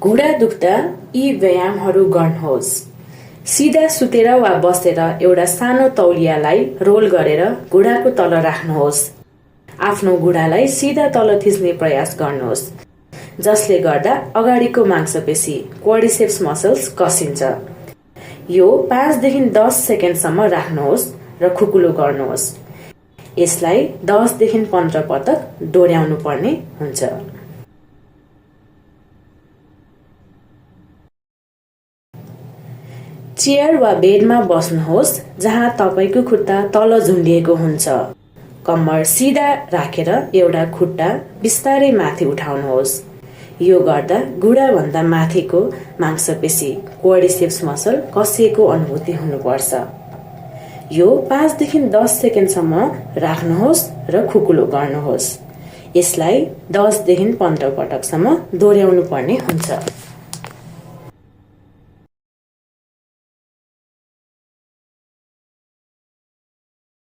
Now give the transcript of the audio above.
घुँडा दुख्दा यी व्यायामहरू गर्नुहोस्। सिधा सुतेर वा बसेर एउटा सानो तौलियालाई रोल गरेर घुँडाको तल राख्नुहोस्। आफ्नो घुँडालाई सिधा तल थिच्ने प्रयास गर्नुहोस्, जसले गर्दा अगाडिको मांसपेशी क्वाड्रिसेप्स मसल्स कसिन्छ। यो 5 देखि 10 सेकेन्डसम्म राख्नुहोस् र खुकुलो गर्नुहोस्। यसलाई 10 देखि 15 पटक दोहोर्याउनु पर्ने हुन्छ। चेयर वा बेडमा बस्नुहोस् जहाँ तपाईको खुट्टा तल झुन्डिएको हुन्छ। कम्मर सिधा राखेर एउटा खुट्टा बिस्तारै माथि उठाउनुहोस्। यो गर्दा घुँडाभन्दा माथिको मांसपेशी क्वाड्रिसेप्स मसल कसिएको अनुभूति हुनुपर्छ। यो 5 देखि 10 सेकेन्डसम्म राख्नुहोस् र खुकुलो गर्नुहोस्। यसलाई 10 देखि 15 पटकसम्म दोहोर्याउनु पर्ने हुन्छ।